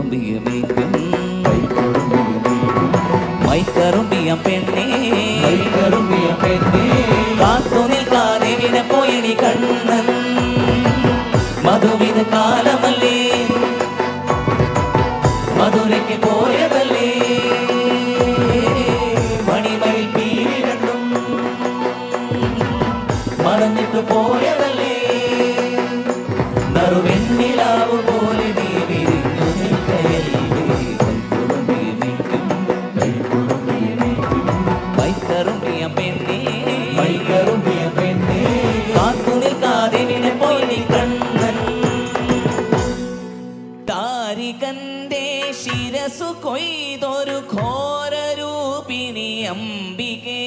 മൈക്കുറുമ്പിയമേക്കും മൈക്കറുമ്പിയ പെണ്ണേ കാത്തു നിൽക്കാതെ വിന പോയണി കണ്ണൻ മധുവിന് കാലമല്ലേ മധുരയ്ക്ക് പോയതല്ലേ മണിമയിൽ പീലി രണ്ടും മറന്നിട്ട് പോയതല്ലേ നറുവെണ്ണിലാവ് പോലെ നീ വിരിഞ്ഞു നിൽക്കയല്ലേ മൈക്കറുമ്പിയ പെണ്ണേ കാത്തു നിൽക്കാതെ വിന പോയി കണ്ണൻ താരികന്റെ ശിരസു കൊയ്തൊരു ഘോരരൂപിണി അംബികേ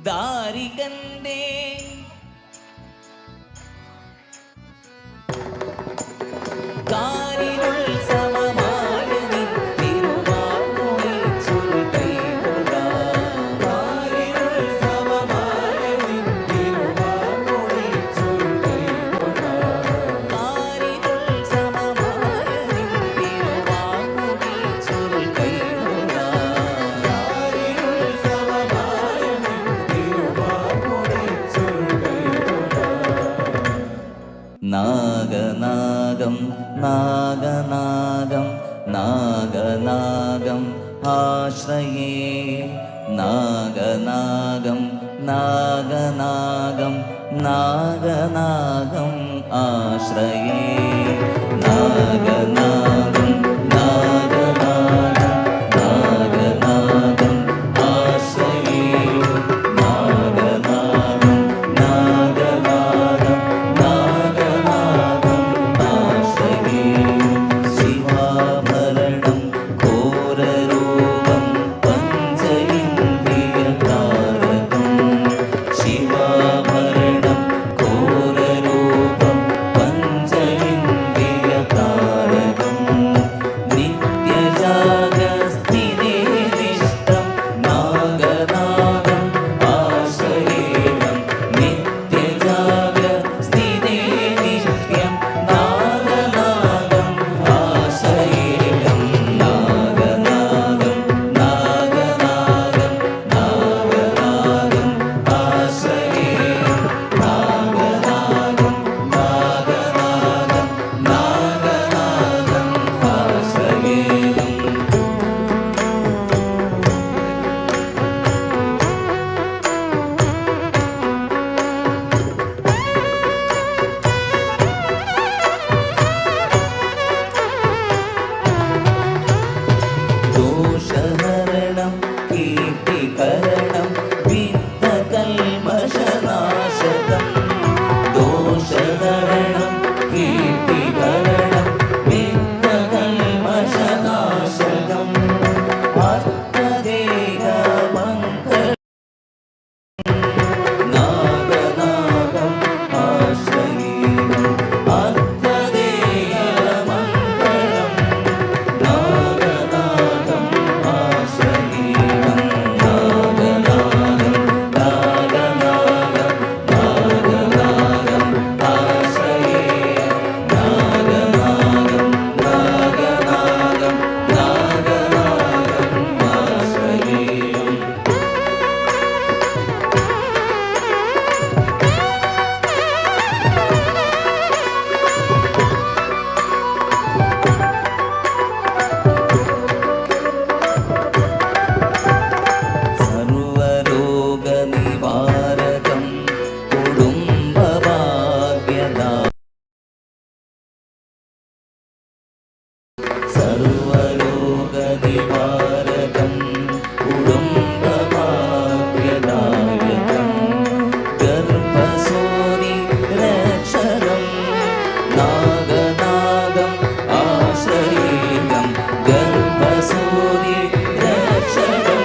ദാരികന്റെ നാഗനാഗം നാഗനാഗം നാഗനാഗം ആശ്രയേ നാഗനാഗം നാഗനാഗം നാഗനാഗം ആശ്രയേ നാഗനാഗം സർവലോകനിവാരകം കുടുംബഭാഗ്യദായകം ഗർഭസോനി രക്ഷകം നാഗനാഗം ആശ്രയേകം ഗർഭസോനി രക്ഷകം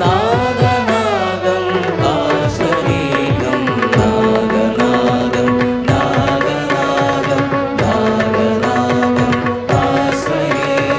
നാഗനാഗം ആശ്രയേകം നാഗനാഗം നാഗനാഗം നാഗനാഗം ആശ്രയേകം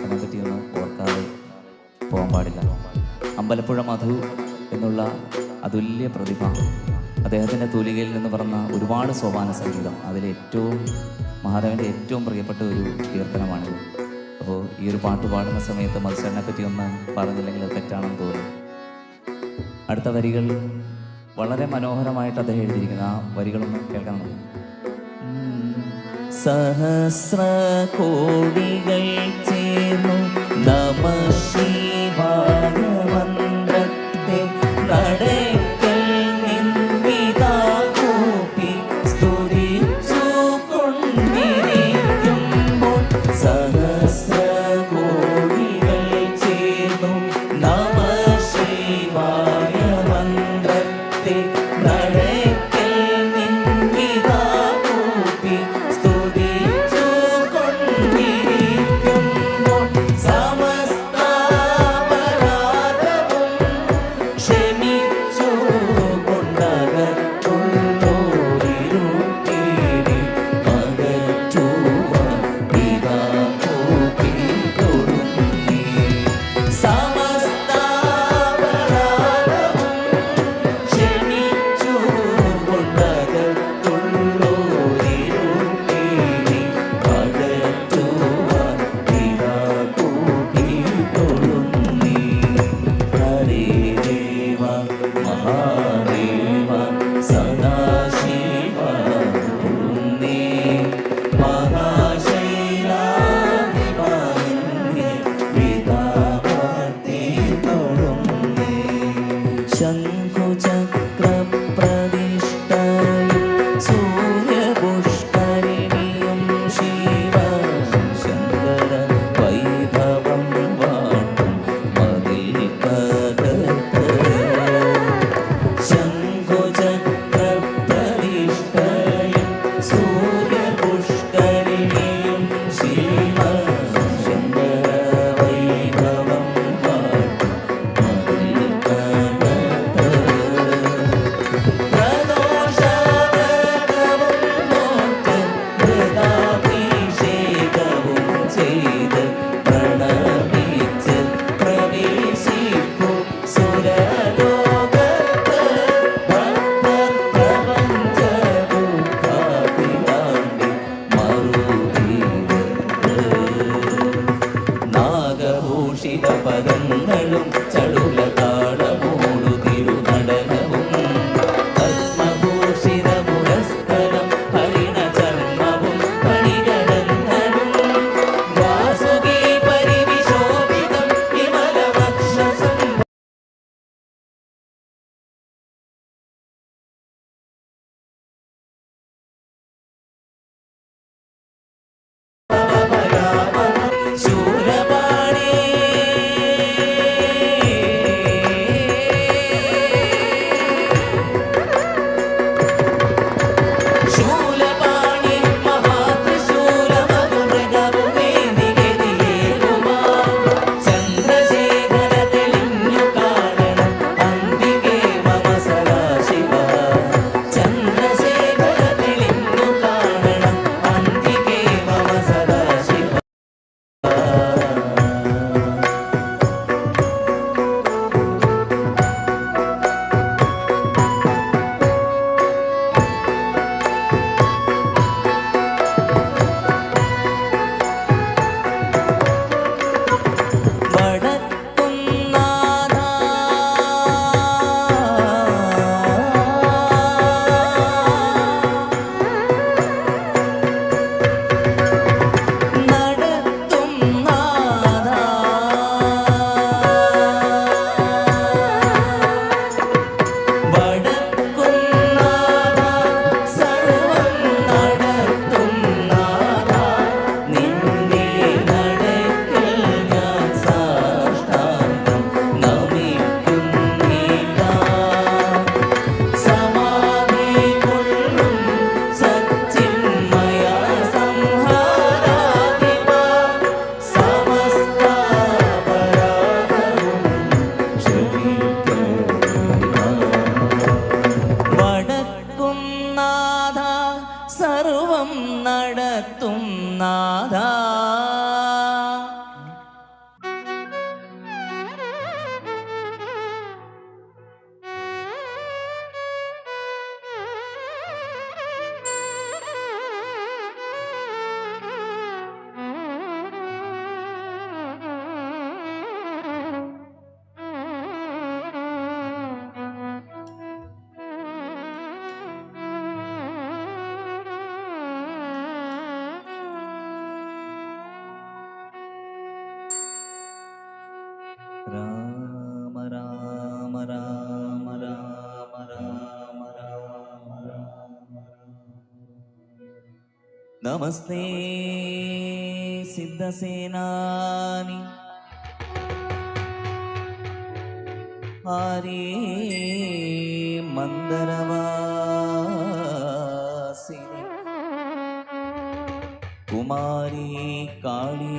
പാട്ടിനെ പറ്റിയൊന്നും ഓർക്കാതെ പോകാൻ പാടില്ല. അമ്പലപ്പുഴ മധു എന്നുള്ള അതുല്യ പ്രതിഭ, അദ്ദേഹത്തിൻ്റെ തൂലികയിൽ നിന്ന് പറഞ്ഞ ഒരുപാട് സോപാന സംഗീതം, അതിലേറ്റവും മഹാദേവൻ്റെ ഏറ്റവും പ്രിയപ്പെട്ട ഒരു കീർത്തനമാണിത്. അപ്പോൾ ഈ ഒരു പാട്ട് പാടുന്ന സമയത്ത് മത്സരനെ പറ്റി ഒന്ന് പറഞ്ഞില്ലെങ്കിൽ അത് തെറ്റാണെന്ന് തോന്നുന്നു. അടുത്ത വരികൾ വളരെ മനോഹരമായിട്ട് അദ്ദേഹം എഴുതിയിരിക്കുന്ന ആ വരികളൊന്ന് കേൾക്കാൻ നമുക്ക്. സഹസ്ര കോടികൾ ചേർന്നു നമ ശിവായ മന്ത്രത്തെ നടക്കൽ നിൻവിതാ കൂപ്പി സ്തുതിച്ചു കൊണ്ടിരിക്കുമ്പോൾ സഹസ്ര കോടികൾ ചേർന്നു നമ ശിവായ മന്ത്രത്തെ നടക്കൽ നിൻവിതാ കൂപ്പി സ്തുതിച്ചു കൊണ്ടിരിക്കുമ്പോൾ സമസ്ത അപരാധവും ക്ഷമിച്ചു കൊണ്ടകത്തുള്ളോരിരുട്ടിനെ അകറ്റുവാൻ ഇതാ കൂപ്പി തൊഴുന്നേ. സമസ്ത അപരാധവും ക്ഷമിച്ചു കൊണ്ടകത്തുള്ളോരിരുട്ടിനെ അകറ്റുവാൻ ഇതാ കൂപ്പി തൊഴുന്നേ. ഹരേ ദേവ മഹാദേവ സദാശിവ ഗുരുന്നേ മഹാശൈലാധിപനേ പിതാമഹത്തെ തൊഴുന്നേ. ശംഖുചക്രപ്രതിഷ്ഠയും സൂര്യപുഷ്കരിണിയും ശിവ ശങ്കര വൈഭവം വാട്ടും മതിൽക്കകത്ത്. ശംഖുചക്രപ്രതിഷ്ഠയും സൂര്യപുഷ്കരിണിയും ശിവ ശങ്കര വൈഭവം വാട്ടും മതിൽക്കകത്ത്. പ്രദോഷവ്രതവും നോറ്റ് മൃഗാഭിഷേകവും ചെയ്ത് പ്രണമിച്ച് പ്രവേശിപ്പു സുരലോകത്ത്. ഭക്തപ്രപഞ്ചദുഃഖാഭിരാമി മറുതീരത്ത്. നാഗഭൂഷിത പദങ്ങളും ചടുല താളമോടു തിരുനടനവും ഭസ്മഭൂഷിത പുരസ്തരം ഹരിണ ചർമ്മവും പണികടന്ധനും വാസുകി പരിവിശോഭിതം വിമലവക്ഷസം ശൂരപാണേ രാമ രാമ രാമ രാമ രാമ രാമ രാമ. നമസ്തേ സിദ്ധസേനാനി ആരേ മന്ദരവാസിനി കുമാരി കാളി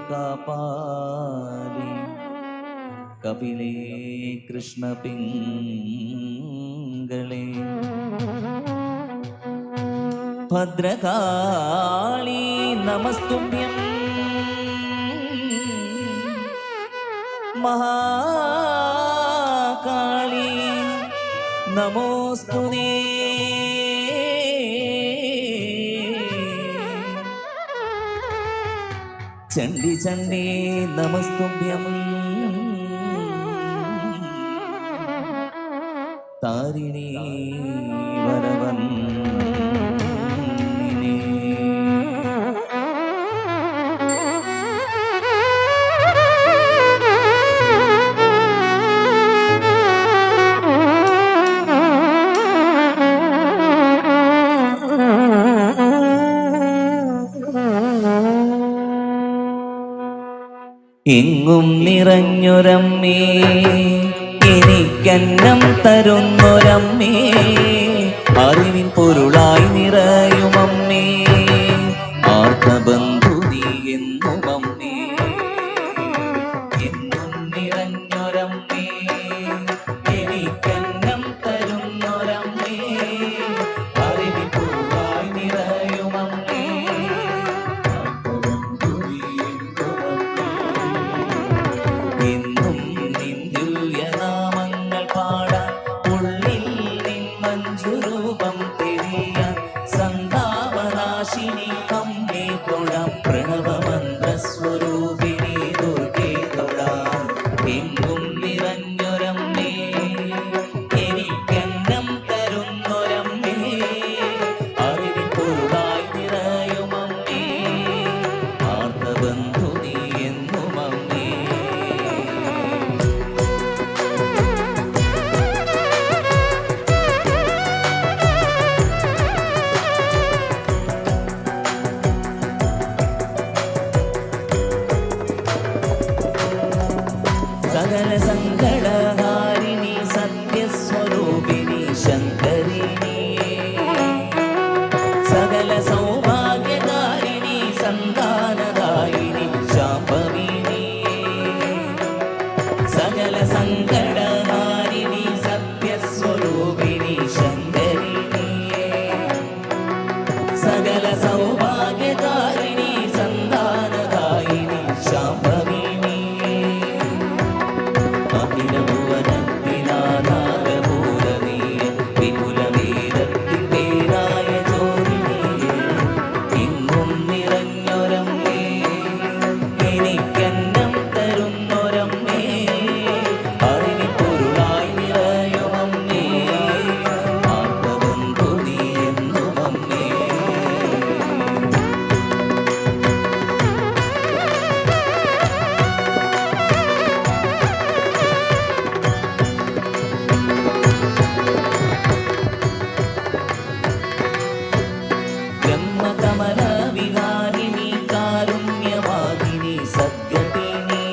കപാലി കപിലേ കൃഷ്ണ പിംഗളേ ഭദ്രകാളി നമസ്തുഭ്യം മഹാകാളി നമോസ്തുതേ ചണ്ഡി ചണ്ഡി നമസ്തുഭ്യം താരിണീ വരവന്ദിനി. എങ്ങും നിറഞ്ഞൊരമ്മേ എനിക്കന്നം തരുന്നൊരമ്മേ അറിവിൻ പൊരുളായി നിറയുമമ്മേ ആർത്തബന്ധു നീ എന്നും അമ്മേ. എങ്ങും നിറഞ്ഞൊരമ്മേ എനിക്കന്നം തരുന്നൊരമ്മേ അറിവിൻ പൊരുളായി നിറയുമമ്മേ ആർത്തബന്ധു നീ എന്നും അമ്മേ. എന്നും നിൻ ദിവ്യനാമങ്ങൾ പാടാൻ ഉള്ളിൽ നിൻ മഞ്ജുരൂപം തിരിയാൻ സന്താപനാശിനി അമ്മേ തൊഴാം പ്രണവമന്ത്രസ്വരൂപിണി ദുർഗേ തൊഴാം. എങ്ങും നിറഞ്ഞൊരമ്മേ എനിക്കന്നം തരുന്നൊരമ്മേ അറിവിൻ പൊരുളായി നിറയുമമ്മേ ആർത്തബന്ധു നീ എന്നും അമ്മേ. സകല സങ്കടഹാരിണി സത്യസ്വരൂപിണി ശങ്കരിണി സകല സൗഭാഗ്യകാരിണി സന്താനദായിനി ശാംഭവിനി സകല സങ്കടഹാരിണി സത്യസ്വരൂപിണി ശങ്കരിണി സകല സൗഭാഗ്യകാരിണി സന്താനദായിനി ശാംഭവിനി ബ്രഹ്മകമല വിഹാരിണി കാരുണ്യവാദിനി സദ്ഗതിനി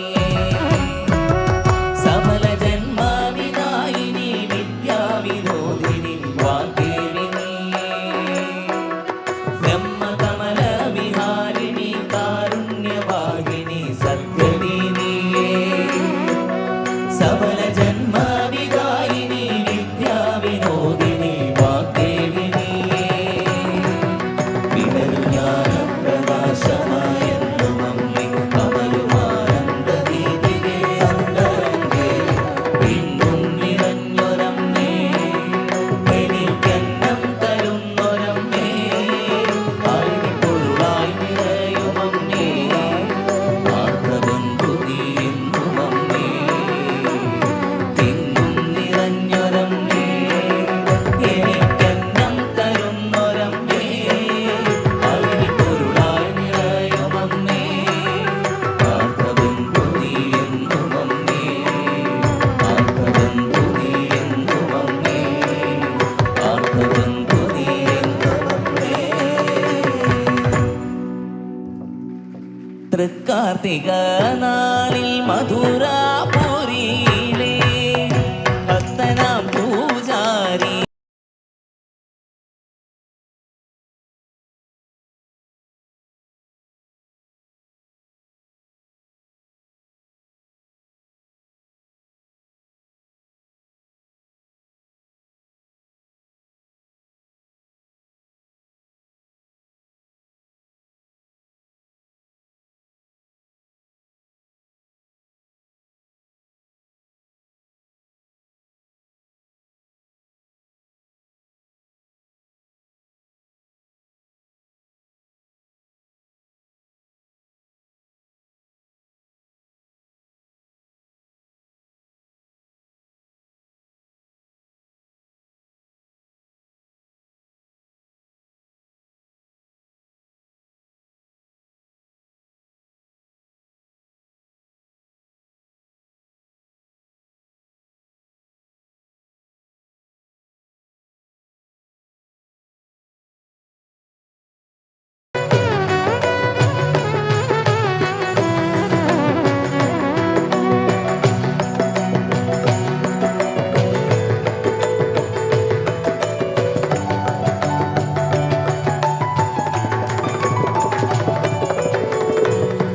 സമല ജന്മവിദായിനി വിദ്യാവിനോദിനി വാഗ്ദേവിനി. ബ്രഹ്മകമല വിഹാരിണി കാരുണ്യവാദിനി സദ്ഗതിനി സമല ജന്മവിദായിനി വിദ്യാവിനോദിനി വാഗ്ദേവിനി. പ്രകാശമായെന്നുമമ്മേ കമലുമാനന്ദദീപികേ അന്തരംഗേ എങ്ങും നിറഞ്ഞൊരമ്മേ എനിക്കന്നം തരുന്നൊരമ്മേ അറിവിൻ പൊരുളായി നിറയുമമ്മേ ആർത്തബന്ധു നീ എന്നും അമ്മേ. കാർത്തിക നാളിൽ മധുരാപുരിയിലെ ഭക്തനാം പൂജാരി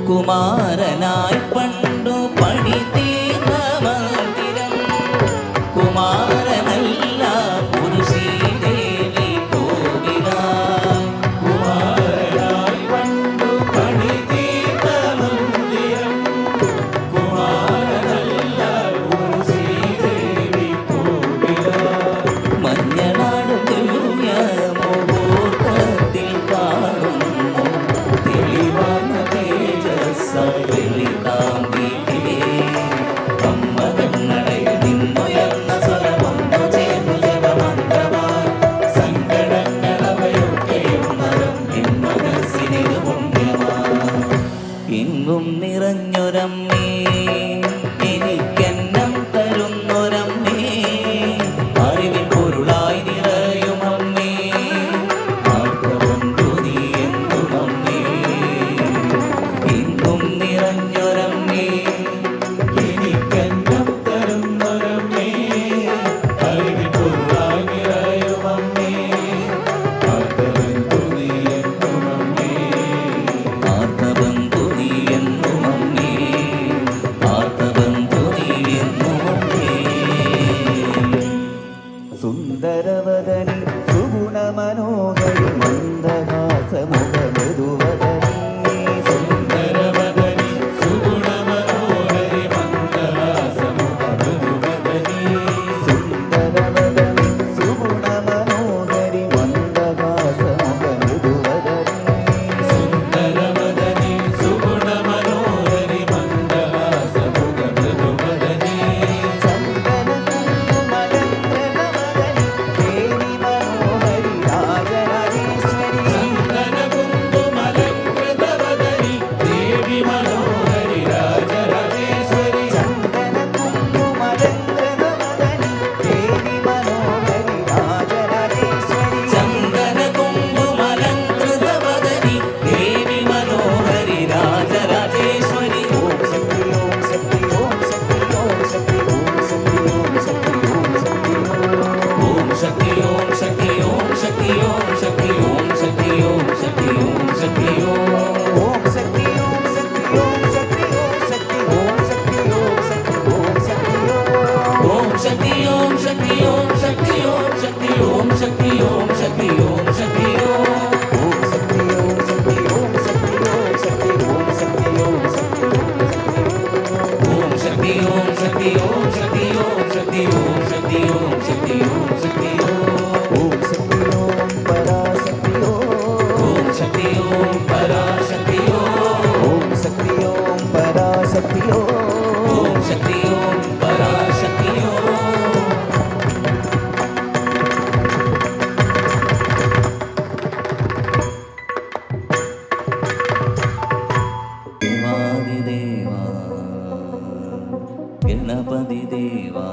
കുമാരനായി പണ്ടു പണി തീർന്ന മന്ദിരം കുമാരനല്ല പുരുഷീദേവി കോവിലായി കുമാരനായി പണ്ടു പണി തീർന്ന മന്ദിരം കുമാരനല്ല പുരുഷീദേവി കോവിലായി മഞ്ഞനാടും ദിവ്യ മുഹൂർത്തത്തിൽ കാണുന്നു തെളിവാന എങ്ങും നിറഞ്ഞൊരമ്മേ എനിക്കെന്നം തരുന്നൊരമ്മേ അറിവിൻ പൊരുളായി നിറയുമമ്മേ ആർക്കബന്ധു നീ എന്തുമമ്മേ എങ്ങും നിറഞ്ഞൊരമ്മേ എനിക്കെന്നം തരുന്നൊരമ്മേ അറിവിൻ പൊരുളായി നിറയുമമ്മേ ആർക്കബന്ധു നീ എന്തുമമ്മേ ആർക്കബന്ധു സുന്ദരവദനി സുഗുണമനോഹരി മന്ദഹാസമുഖ മൃദുവദനി സുന്ദരവദനി സുഗുണമനോഹരി മന്ദഹാസമുഖ മൃദുവദനി സുന്ദരവദനി സുഗുണമനോഹരി മന്ദഹാസമുഖ മൃദുവദനി സുന്ദരവദനി സുഗുണമനോഹരി മന്ദഹാസമുഖ മൃദുവദനി ഗണപതി ദേവാ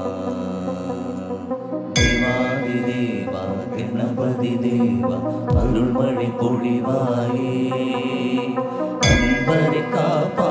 ദേവാദി ദേവാ ഗണപതി ദേവാ അരുൾമഴി പൊഴിവായേ അമ്പരി കാപ്പാ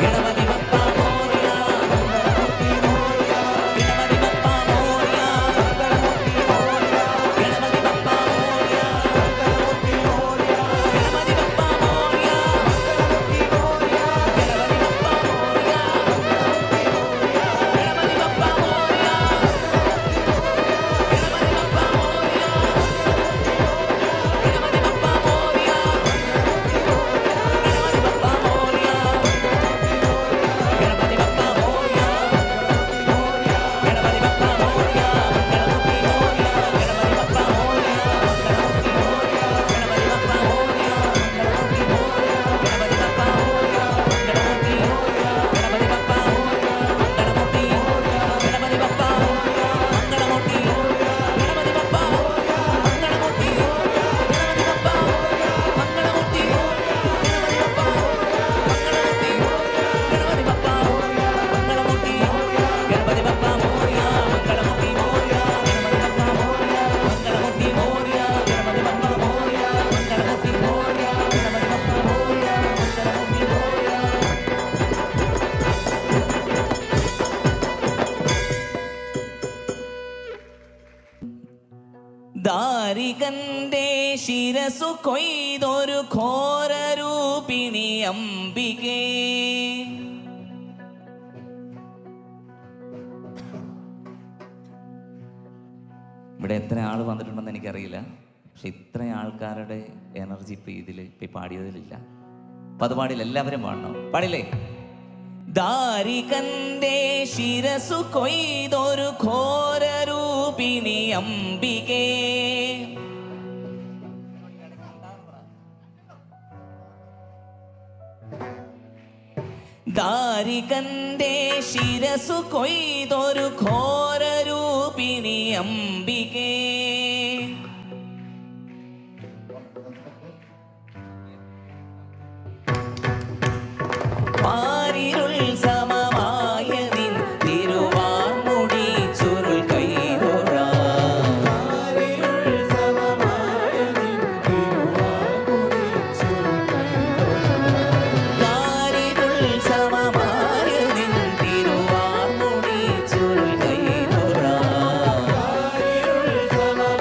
ഗണപതി ബപ്പ മോറിയ, ഗണപതി ബപ്പ മോറിയ, ഗണപതി ബപ്പ മോറിയ, ഗണപതി ബപ്പ മോറിയ, ഗണപതി ബപ്പ മോറിയ, ഗണപതി ബപ്പ മോറിയ, ഗണപതി ബപ്പ മോറിയ, ഗണപതി ബപ്പ മോറിയ, ഗണപതി ബപ്പ മോറിയ, ഗണപതി ബപ്പ മോറിയ, ദാരികന്റെ ശിരസു കൊയ്തൊരു ഘോരരൂപിണി അംബികേ. ഇവിടെ എത്ര ആൾ വന്നിട്ടുണ്ടെന്ന് എനിക്കറിയില്ല, പക്ഷെ ഇത്ര ആൾക്കാരുടെ എനർജി ഇപ്പം ഇപ്പം പാടിയതിലില്ല. അപ്പം അത് പാടില്ല, എല്ലാവരും പാടണം. പാടില്ലേ? ദാരികന്റെ ശിരസു കൊയ്തൊരു ഘോരരൂപിണി അംബികേ. ദാരികന്റെ ശിരസു കൊയ്തൊരു ഘോരരൂപിണി അംബികേ. പാരിരുൾ സമമായ നിൻ തിരുവാർമുടി ചുരുൾ കൈതൊഴാം. പാരിരുൾ സമമായ നിൻ തിരുവാർമുടി ചുരുൾ കൈതൊഴാം.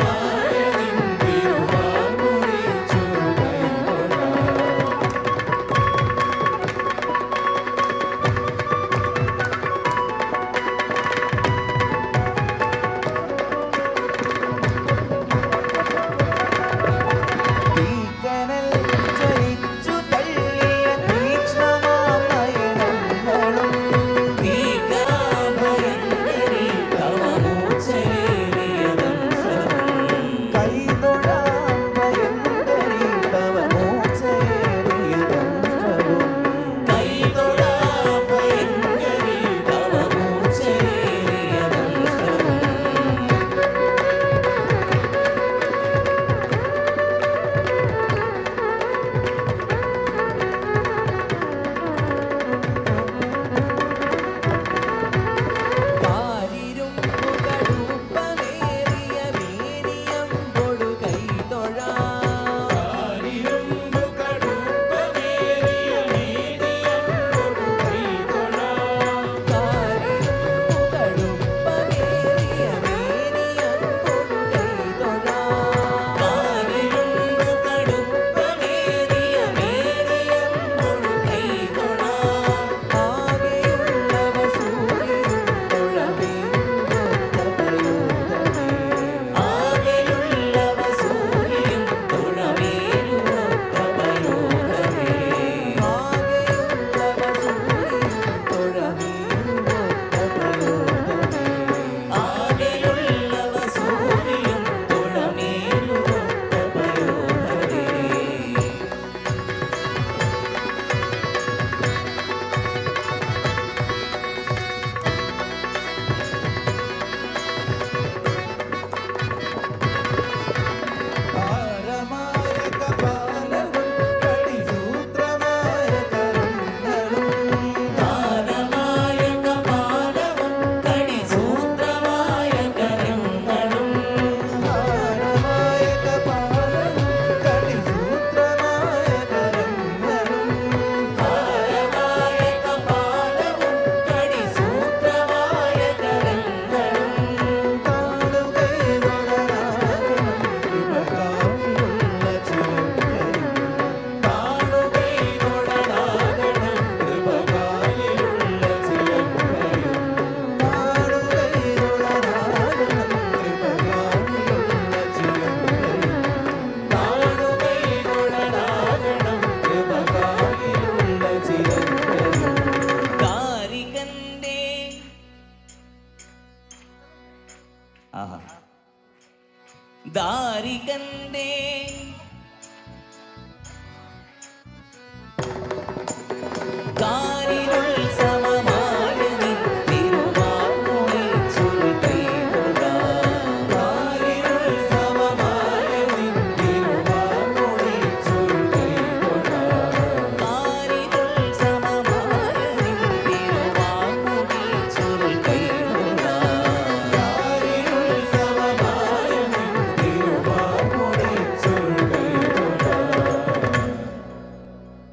ദാരികന്റെ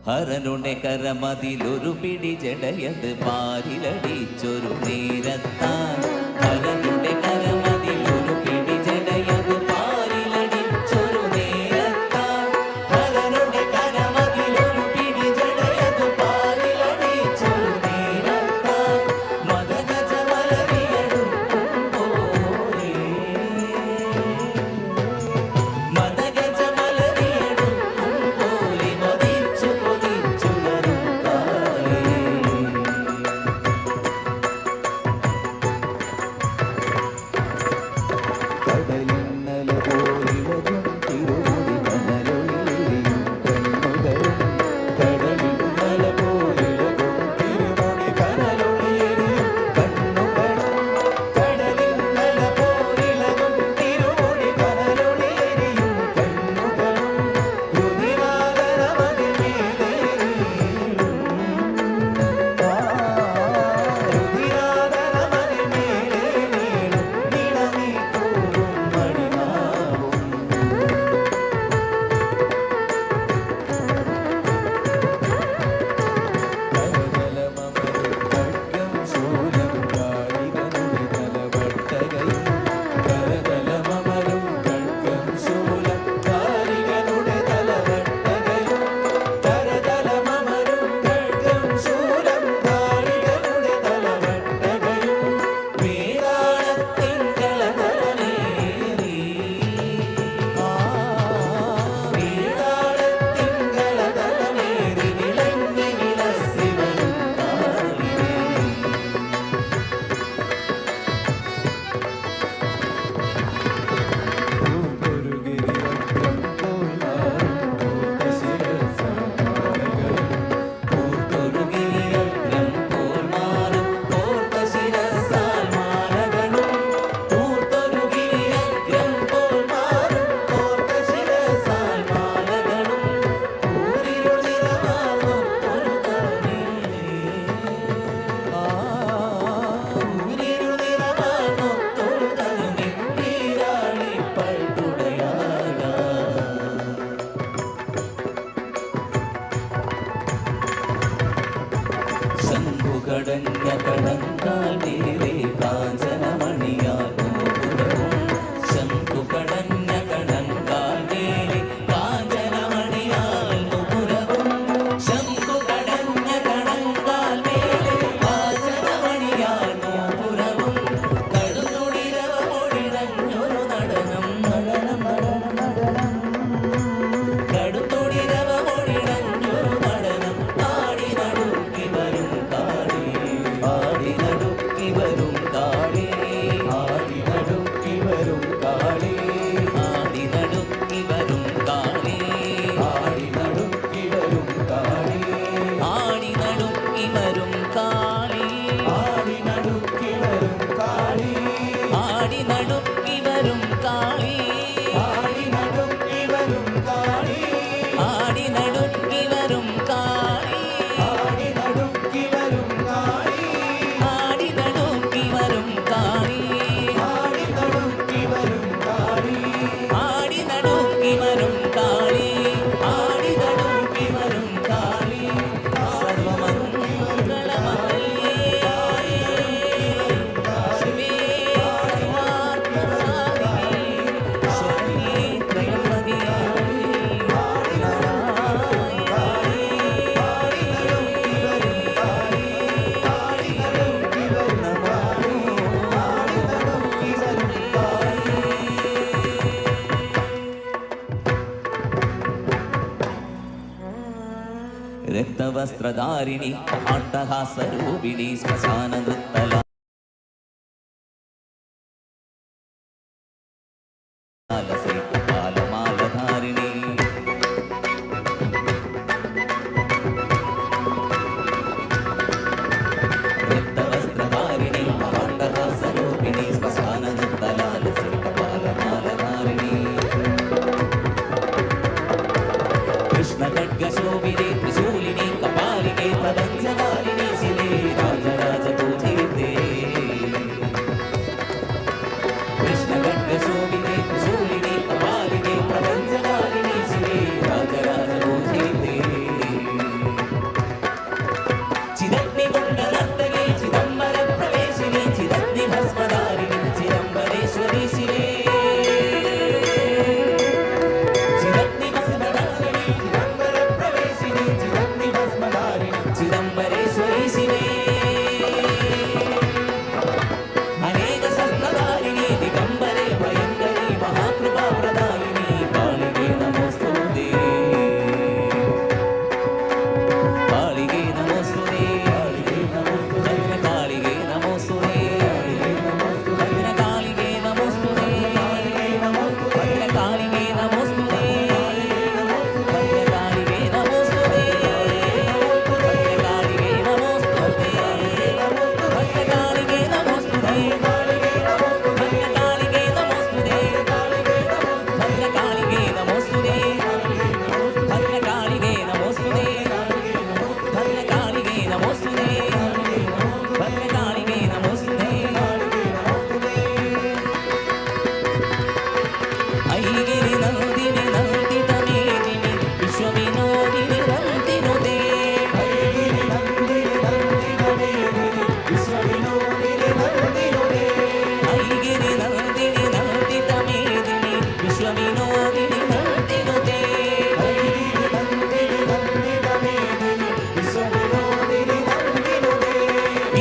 ഹരനുടെ കരമതിലൊരു പിടി ജടയത് പാരിലടിച്ചൊരു നേരത്താൻ ഹരനുടെ കരമതിലൊരു പിടി ജടയത് പാരിലടിച്ചൊരു നേരത്താൻ ഹരനുടെ കരമതിലൊരു പിടി ജടയത് പാരിലടിച്ചൊരു നേരത്താൻ മദഗജ മലരിയടുക്കുമ്പോഴേ മദഗജ മലരിയടുക്കുമ്പോഴേ മതിച്ചു കടഞ്ഞ കടങ്കാൽ നേരെ കാഞ്ചനമണിയാൽ ഗോപുരവും ശംഖു കടഞ്ഞ കടങ്കാൽ നേരെ കാഞ്ചനമണിയാൽ ഗോപുരവും ശംഖു കടഞ്ഞ കടങ്കാൽ നേരെ കാഞ്ചനമണിയാൽ ഗോപുരവും കടുത്തുടിരവൊഴിടഞ്ഞൊരു നടനം നടനം നടനം നടനം കടുത്തുടിരവൊഴിടഞ്ഞൊരു നടനം ആടി നടുക്കി വരും ആടി നടുക്കി വരും കാളി ആടി നടുക്കി വരും കാളി ആടി നടുക്കി വരും കാളി ആടി നടുക്കി വരും കാളി ആടി നടുക്കി വരും കാളി ആടി നടുക്കി വരും കാളി ആടി നടുക്കി വരും കാളി ആടി നടുക്കി വരും കാളി ആടി നടുക്കി വരും കാളി ആടി നടുക്കി വരും കാളി ആടി നടുക്കി വരും കാളി ആടി നടുക്കി വരും കാളി ആടി നടുക്കി വരും കാളി ആടി നടുക്കി വരും കാളി സർവമംഗളമംഗല്യേ ശിവേ സർവാർത്ഥ സാധികേ ശരണ്യേ ത്രയംബകേ രക്തവസ്ത്രധാരിണി അട്ടഹാസരൂപിണി ശ്മശാന നൃത്തല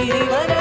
ഗിരിവര